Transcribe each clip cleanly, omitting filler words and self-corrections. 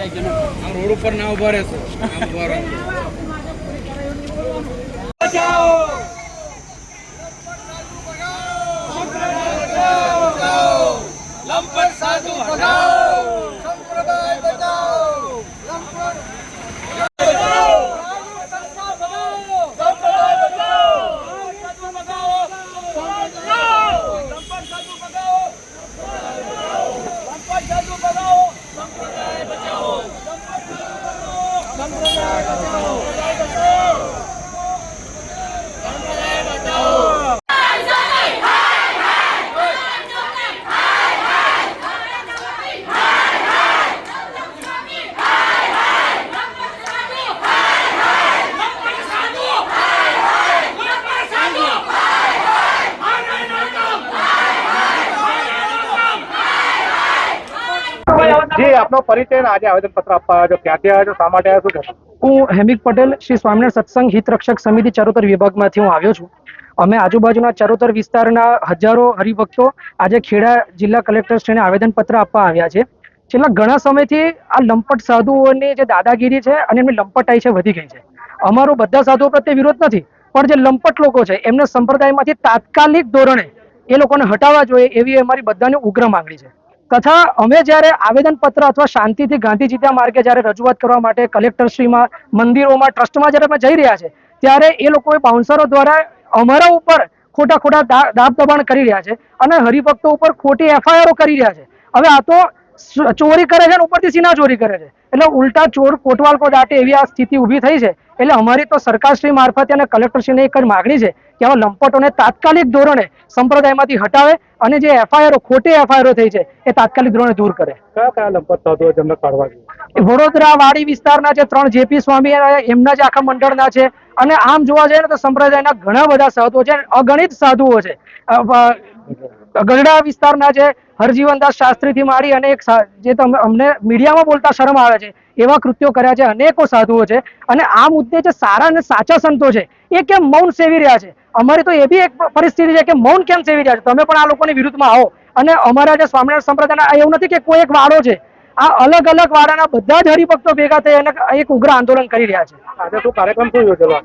Road ઉપર ના ઉભા રહેશો લંપટ સાધુ ભગાઓ, સંપ્રદાય બચાઓ, લંપટ બચાઓ, સંસ્થા ભગાઓ, સંપ્રદાય બચાઓ, સાધુ ભગાઓ, લંપટ સાધુ ભગાઓ, લંપટ સાધુ ભગાઓ, સંપ્રદાય બચાઓ, સંપ્રદાય બચાઓ, સંપ્રદાય બચાઓ. જી આપનો પરિચય આજે આવેદન પત્ર આપવા આવ્યો, ક્યાંથી આવ્યો છો, શા માટે આવ્યો, શું કહેશો? હું હેમિક પટેલ શ્રી સ્વામિનારાયણ સત્સંગ હિત રક્ષક સમિતિ ચરોતર વિભાગમાંથી હું આવ્યો છું. અમે આજુબાજુના ચરોતર વિસ્તારના હજારો હરિભક્તો આજે ખેડા જિલ્લા કલેક્ટરશ્રીને આવેદનપત્ર આપવા આવ્યા છે. છેલ્લા ઘણા સમયથી આ લંપટ સાધુઓની જે દાદાગીરી છે અને એમની લંપટાઈ છે વધી ગઈ છે. અમારો બધા સાધુઓ પ્રત્યે વિરોધ નથી, પણ જે લંપટ લોકો છે એમને સંપ્રદાયમાંથી તાત્કાલિક ધોરણે એ લોકોને હટાવવા જોઈએ એવી અમારી બધાની ઉગ્ર માંગણી છે. તથા અમે જ્યારે આવેદનપત્ર અથવા શાંતિથી ગાંધીજીના માર્ગે જ્યારે રજૂઆત કરવા માટે કલેક્ટરશ્રીમાં, મંદિરોમાં, ટ્રસ્ટમાં જ્યારે અમે જઈ રહ્યા છે ત્યારે એ લોકોએ બાઉન્સરો દ્વારા અમારા ઉપર ખોટા દાબ દબાણ કરી રહ્યા છે અને હરિભક્તો ઉપર ખોટી એફઆઈઆરો કરી રહ્યા છે. હવે આ તો ચોરી કરે છે અને ઉપરથી સીના ચોરી કરે છે, એટલે ઉલટા ચોર કોટવાલ કો દાટે એવી આ સ્થિતિ ઊભી થઈ છે. એટલે અમારી તો સરકારશ્રી મારફતે અને કલેક્ટરશ્રીને એક જ માગણી છે કે આવા લંપટોને તાત્કાલિક ધોરણે સંપ્રદાયમાંથી હટાવે અને જે એફઆઈઆરો ખોટી એફઆઈઆરો થઈ છે એ તાત્કાલિક ધોરણે દૂર કરે. કયા કયા લંપટ સાધુઓ જેમને કાઢવા જોઈએ? વડોદરા વાડી વિસ્તારના જે 3 જેપી સ્વામી એમના જ આખા મંડળના છે અને આમ જોવા જઈએ ને તો સંપ્રદાયના ઘણા બધા સાધુઓ છે, અગણિત સાધુઓ છે. ગઢડા વિસ્તારના જે હરજીવનદાસ શાસ્ત્રીથી માંડી અને એક જે અમને મીડિયામાં બોલતા શરમ આવે છે એવા કૃત્યો કર્યા છે અનેકો સાધુઓ છે. અને આ મુદ્દે જે સારા અને સાચા સંતો છે એ કેમ મૌન સેવી રહ્યા છે? અમારી તો એ બી એક પરિસ્થિતિ છે કે મૌન કેમ સેવી રહ્યા છે? તમે પણ આ લોકોની વિરુદ્ધમાં આવો. અને અમારા જે સ્વામિનારાયણ સંપ્રદાયના એવું નથી કે કોઈ એક વાડો છે, આ અલગ અલગ વાડાના બધા જ હરિભક્તો ભેગા થઈ અને એક ઉગ્ર આંદોલન કરી રહ્યા છે. આજે શું કાર્યક્રમ શું યોજેલો?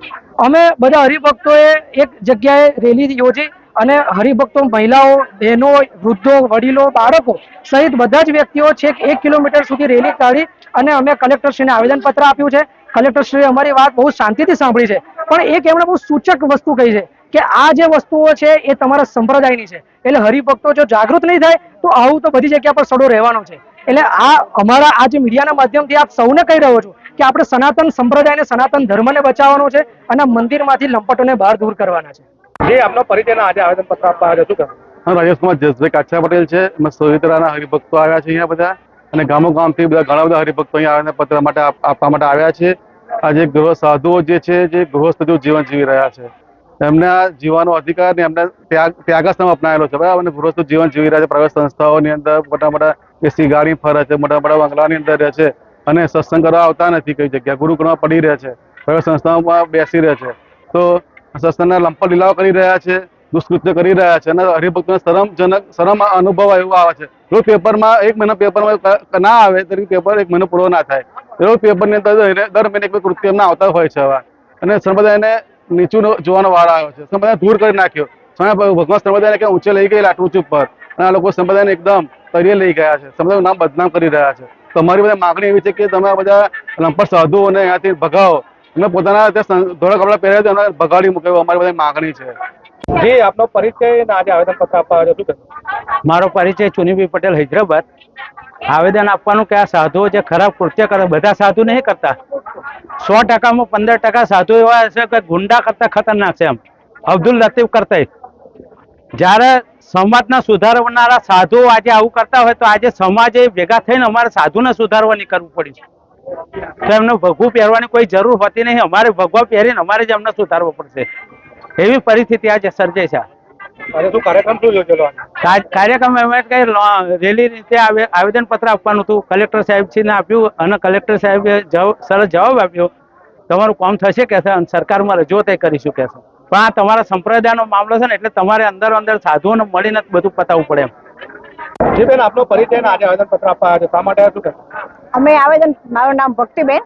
અમે બધા હરિભક્તોએ એક જગ્યાએ રેલી યોજી અને હરિભક્તો, મહિલાઓ, બહેનો, વૃદ્ધો, વડીલો, બાળકો સહિત બધા જ વ્યક્તિઓ છેક 1 કિલોમીટર સુધી રેલી કાઢી અને અમે કલેક્ટરશ્રીને આવેદનપત્ર આપ્યું છે. કલેક્ટરશ્રીએ અમારી વાત બહુ શાંતિથી સાંભળી છે, પણ એક એમણે બહુ સૂચક વસ્તુ કહી છે કે આ જે વસ્તુઓ છે એ તમારા સંપ્રદાયની છે, એટલે હરિભક્તો જો જાગૃત નહીં થાય તો આવું તો બધી જગ્યા પર સડો રહેવાનો છે. એટલે આ અમારા આ જે મીડિયાના માધ્યમથી આપ સૌને કહી રહ્યો છું કે આપણે સનાતન સંપ્રદાયને, સનાતન ધર્મને બચાવવાનો છે અને મંદિરમાંથી લંપટોને બહાર દૂર કરવાના છે. જે આપનો પરિચય આજે આવેદનપત્ર આપવા આવ્યો, શું કહેશો? રાજેશ કુમાર જસભાઈ કાછા પટેલ છે. અમે સોહિતરાના હરિભક્તો આવ્યા છે અહીંયા બધા, અને ગામો ગામથી ઘણા બધા હરિભક્તો અહીંયા આવેદનપત્ર માટે આપવા માટે આવ્યા છે. આજે ગૃહ સાધુઓ જે છે, જે ગૃહસ્થ જીવન જીવી રહ્યા છે, એમના જીવવાનો અધિકાર ને એમને ત્યાગાશ્રમ અપનાવેલો છે બરાબર, અને ગૃહસ્થ જીવન જીવી રહ્યા છે. પ્રાઇવેટ સંસ્થાઓની અંદર મોટા એસી ગાડી ફરે છે, મોટા બંગલાની અંદર રહે છે અને સત્સંગ કરવા આવતા નથી. કઈ જગ્યા ગુરુકુળમાં પડી રહે છે, પ્રાઇવેટ સંસ્થાઓમાં બેસી રહે છે, તો સત્સંગના લંપટ લીલાઓ કરી રહ્યા છે, દુષ્કૃત્ય કરી રહ્યા છે અને હરિભક્તોને શરમ અનુભવ એવું આવે છે. જો પેપરમાં 1 મહિના પેપરમાં ના આવે તો પેપર 1 મહિનો પૂરો ના થાય, એવો પેપરની અંદર દર મહિને એક કૃત્ય એમના આવતા હોય છે. હવે અને સંપ્રદાયને નીચું જોવાનો વારો આવ્યો છે, સંપ્રદાય દૂર કરી નાખ્યો. ભગવાન સંપ્રદાયને ક્યાં ઊંચે લઈ ગયેલા ટોચ ઉપર, અને આ લોકો સંપ્રદાયને એકદમ તળિયે લઈ ગયા છે, સંપ્રદાયનું નામ બદનામ કરી રહ્યા છે. તો અમારી બધા માગણી એવી છે કે તમે આ બધા લંપટ સાધુઓને અહીંયાથી ભગાવો, અને પોતાના ધોળા કપડા પહેર્યા છે અને ભગાડી મૂકે, અમારી બધી માગણી છે. જી આપનો પરિચય આજે આવેદનપત્ર આપવા આવ્યો, શું કહેશો? મારો પરિચય ચુનીભાઈ પટેલ, હૈદરાબાદ. આવેદન આપવાનું કે આ સાધુઓ જે ખરાબ કૃત્ય કરે, બધા સાધુ નહીં કરતા, 100%માં 15% સાધુ એવા હશે કે ગુંડા કરતા ખતરનાક છે. એમ અબ્દુલ લતીફ કરતા જ્યારે સમાજના સુધારનારા સાધુઓ આજે આવું કરતા હોય તો આજે સમાજે ભેગા થઈને અમારે સાધુને સુધારવા નીકળવું પડ્યું છે. તો એમને ભગવું પહેરવાની કોઈ જરૂર હોતી નહીં, અમારે ભગવા પહેરીને અમારે જ એમને સુધારવો પડશે. એવી પરિસ્થિતિ આજે સર્જાઈ છે. કાર્યક્રમ શું યોજેલો? કાર્યક્રમ એમ કઈ રેલી રીતે આવેદન પત્ર આપવાનું હતું, કલેક્ટર સાહેબશ્રીને આપ્યું અને કલેક્ટર સાહેબે સરસ જવાબ આપ્યો, તમારું કામ થશે કે છે અને સરકારમાં રજૂઆત કરીશું કે છે. પણ આ તમારા સંપ્રદાયનો મામલો છે ને, એટલે તમારે અંદર સાધુઓને મળીને બધું પતાવવું પડે એમ. જી બેન, આપનો પરિચય આજે આવેદનપત્ર આપવા આવ્યો, શા માટે આવ્યો, શું કહેશો? અમે આવેદન, મારું નામ ભક્તિબેન,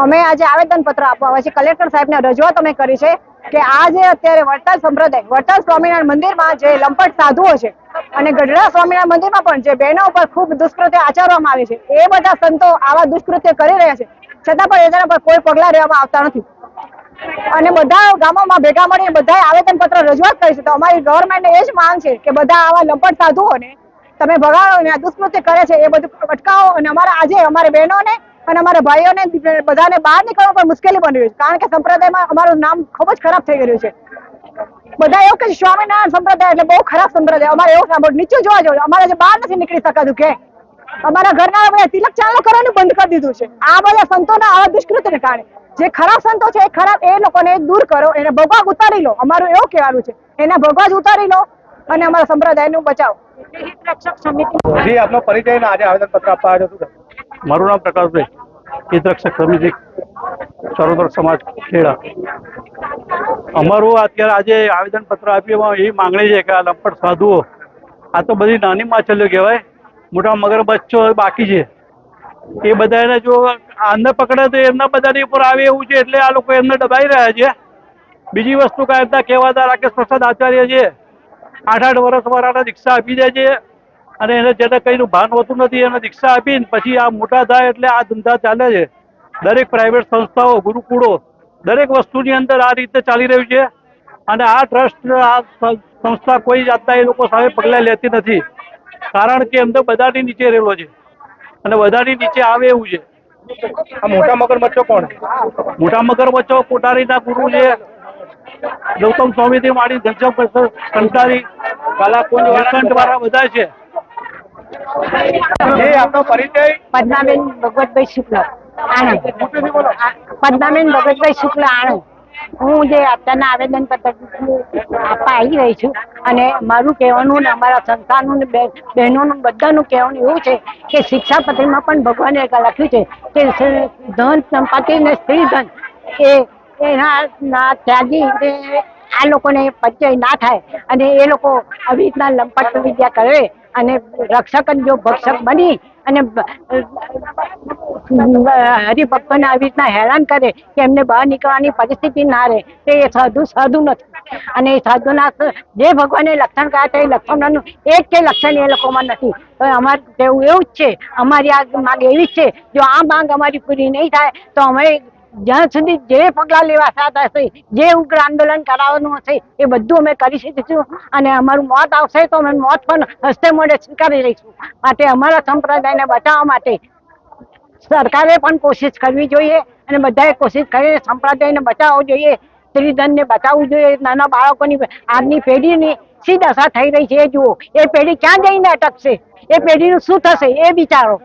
અમે આજે આવેદનપત્ર આપવા આવ્યા છીએ. કલેક્ટર સાહેબને રજૂઆત અમે કરી છે કે આ જે અત્યારે વડતાલ સંપ્રદાય, વડતાલ સ્વામિનારાયણ મંદિરમાં જે લંપટ સાધુઓ છે અને ગઢડા સ્વામિનારાયણ મંદિરમાં પણ જે બહેનો ઉપર ખૂબ દુષ્કૃત્ય આચરવામાં આવે છે, એ બધા સંતો આવા દુષ્કૃત્ય કરી રહ્યા છે, છતાં પણ એના પર કોઈ પગલાં લેવામાં આવતા નથી. અને બધા ગામોમાં ભેગા મળીને બધાએ આવેદનપત્ર રજૂઆત કરી છે. તો અમારી ગવર્મેન્ટને એ જ માંગ છે કે બધા આવા લંપટ સાધુઓને તમે ભગાડો અને આ દુષ્કૃત્ય કરે છે એ બધું અટકાવો. અને અમારા આજે અમારી બહેનોને અને અમારા ભાઈઓને બધાને બહાર નીકળવા પણ મુશ્કેલી બની રહી છે, કારણ કે સંપ્રદાયમાં અમારું નામ ખૂબ જ ખરાબ થઈ ગયું છે. બધા એવું કે સ્વામિનારાયણ સંપ્રદાય એટલે બહુ ખરાબ સંપ્રદાય, અમારે એવું સાંભળ્યું. નીચું જોવા જોઈએ, અમારે જે બહાર નથી નીકળી શકાતું કે અમારા ઘરના બધા તિલક ચાલુ કરવાનું બંધ કરી દીધું છે આ બધા સંતોના આવા દુષ્કૃત્યને કારણે. જે ખરાબ સંતો છે એ ખરાબ, એ લોકોને દૂર કરો, એને ભગવાન ઉતારી લો, અમારું એવું કહેવાનું છે. એના ભગવાન ઉતારી લો અને અમારા સંપ્રદાયનું બચાવો. રક્ષક સમિતિ. જી આપનો પરિચય અને આજે આવેદનપત્ર આપવા આવ્યો છું. મારું નામ પ્રકાશભાઈ, હિત રક્ષક સમિતિ ચરોતર સમાજ ખેડા. અમારું અત્યારે આજે આવેદનપત્ર આપ્યું, એવી માંગણી છે કે આ લંપટ સાધુઓ, આ તો બધી નાની માછલીઓ કહેવાય, મોટા મગરમચ્છો બાકી છે. એ બધાને જો અંદર પકડે તો એમના બધાની ઉપર આવે એવું છે, એટલે આ લોકો એમને દબાઈ રહ્યા છે. બીજી વસ્તુ કાયદા કહેવાતા રાકેશ પ્રસાદ આચાર્ય છે, 8-8 વર્ષ વાળાને દીક્ષા આપી દે છે અને એને જેને કંઈનું ભાન હોતું નથી એને દીક્ષા આપીને પછી આ મોટા થાય એટલે આ ધંધા ચાલે છે. દરેક પ્રાઇવેટ સંસ્થાઓ, ગુરુકુળો, દરેક વસ્તુની અંદર આ રીતે ચાલી રહ્યું છે. અને આ ટ્રસ્ટ, આ સંસ્થા કોઈ જાતના એ લોકો સામે પગલાં લેતી નથી, કારણ કે એમને બધાની નીચે રહેલો છે અને બધાની નીચે આવે એવું છે. આ મોટા મગરમચ્છો કોણ? મોટા મગરમચ્છો કોટારીના ગુરુ છે, ગૌતમ સ્વામીથી માંડી ઘનશ્યામ કંટારી, કાલાકુંજ, વાળકંઠ વાળા બધા છે. જી આપનો પરિચય. પદ્માબેન ભગવતભાઈ શુક્લ, આણંદ. પદ્માબેન ભગવતભાઈ શુક્લ, આણંદ. હું જે અત્યારના આવેદનપત્ર આપવા આવી રહી છું અને મારું કહેવાનું ને અમારા સંસ્થાનું ને બહેનોનું બધાનું કહેવાનું એવું છે કે શિક્ષાપત્રીમાં પણ ભગવાને લખ્યું છે કે ધન સંપત્તિ ને સ્ત્રી ધન એના ત્યાગી આ લોકોને પરિચય ના થાય અને એ લોકો આવી રીતના લંપટ વિદ્યા કરે અને રક્ષક જો ભક્ષક બની અને હરિભક્તોને આવી રીતના હેરાન કરે કે એમને બહાર નીકળવાની પરિસ્થિતિ ના રહે, તે એ સાધુ નથી. અને એ સાધુના જે ભગવાને લક્ષણ કહ્યા છે એ લક્ષણોનું એક કે લક્ષણ એ લોકોમાં નથી. તો અમારે કહેવું એવું જ છે, અમારી આ માંગ એવી જ છે, જો આ માંગ અમારી પૂરી નહીં થાય તો અમે જ્યાં સુધી જે પગલાં લેવા હશે, જે ઉગ્ર આંદોલન કરાવવાનું હશે એ બધું અમે કરી શકીશું. અને અમારું મોત આવશે તો અમે મોત પણ હસ્તે મોઢે સ્વીકારી લઈશું. માટે અમારા સંપ્રદાયને બચાવવા માટે સરકારે પણ કોશિશ કરવી જોઈએ અને બધાએ કોશિશ કરીને સંપ્રદાયને બચાવવો જોઈએ, સ્ત્રીધનને બચાવવું જોઈએ. નાના બાળકોની આજની પેઢીની શી દશા થઈ રહી છે એ જુઓ. એ પેઢી ક્યાં જઈને અટકશે, એ પેઢીનું શું થશે એ વિચારો.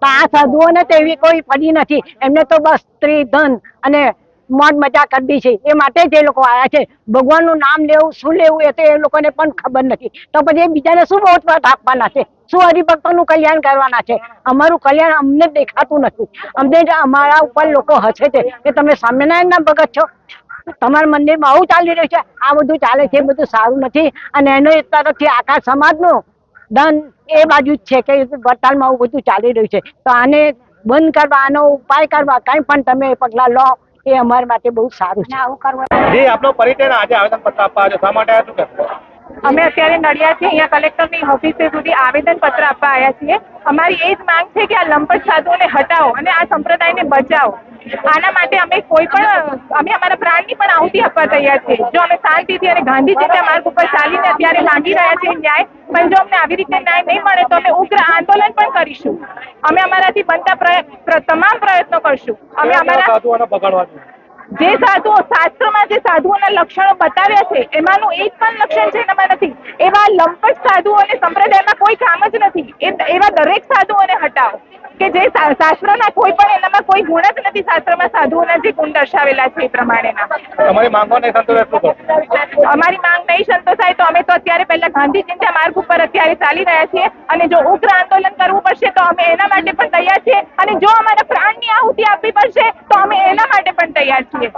તો આ સાધુઓને તો એવી કોઈ પડી નથી, એમને તો બસ સ્ત્રી ધન અને મોજ મજા કરવી છે, એ માટે જ એ લોકો આવ્યા છે. ભગવાનનું નામ લેવું શું લેવું એ તો એ લોકોને પણ ખબર નથી, તો પછી એ બીજાને શું વોટ આપવાના છે, શું હરિભક્તોનું કલ્યાણ કરવાના છે? અમારું કલ્યાણ અમને દેખાતું નથી. અમને અમારા ઉપર લોકો હસે છે કે તમે સ્વામિનારાયણના ભગત છો, તમારા મંદિરમાં આવું ચાલી રહ્યું છે, આ બધું ચાલે છે, એ બધું સારું નથી. અને એનો એક તરફથી આખા સમાજનું ધન એ બાજુ જ છે કે વડતાલમાં આવું બધું ચાલી રહ્યું છે. તો આને બંધ કરવા, આનો ઉપાય કરવા કંઈ પણ તમે પગલાં લો એ અમારા માટે બહુ સારું છે. આવું કરવા. જી આપનો પરિચય અને આજે આવેદનપત્ર આપવા આવ્યો, શા માટે આવ્યા, શું કહેશો? અમે અત્યારે નડિયાદથી અહીંયા કલેક્ટરની ઓફિસે સુધી આવેદનપત્ર આપવા આવ્યા છીએ. અમારી એ જ માંગ છે કે આ લંપટ સાધુઓને હટાવો અને આ સંપ્રદાયને બચાવો. આના માટે અમે અમારા પ્રાણની પણ આહુતિ આપવા તૈયાર છીએ. જો અમે શાંતિથી અને ગાંધીજીના માર્ગ ઉપર ચાલીને અત્યારે માંગી રહ્યા છીએ ન્યાય, પણ જો અમને આવી રીતે ન્યાય નહીં મળે તો અમે ઉગ્ર આંદોલન પણ કરીશું. અમે અમારાથી બનતા તમામ પ્રયત્નો કરશું. અમે અમારા સાધુઓને બગાડવા જોઈએ. જે સાધુઓ શાસ્ત્રમાં જે સાધુઓના લક્ષણો બતાવ્યા છે એમાંનું એક પણ લક્ષણ છે એનામાં નથી. એવા લંપટ સાધુઓને સંપ્રદાયમાં કોઈ કામ જ નથી. એવા દરેક સાધુઓને હટાવો કે જે શાસ્ત્રના કોઈ પણ એનામાં કોઈ ગુણ જ નથી. શાસ્ત્રમાં સાધુઓના જે ગુણ દર્શાવેલા છે એ પ્રમાણેના. તમારી માંગો નહીં સંતોષાય શું કરો? અમારી માંગ નહીં સંતોષાય તો અમે તો અત્યારે પહેલા ગાંધીજીના માર્ગ ઉપર અત્યારે ચાલી રહ્યા છીએ અને જો ઉગ્ર આંદોલન કરવું પડશે તો અમે એના માટે પણ તૈયાર છીએ અને જો અમારા પ્રાણની આહુતિ આપવી પડશે તો અમે એના માટે પણ તૈયાર છીએ.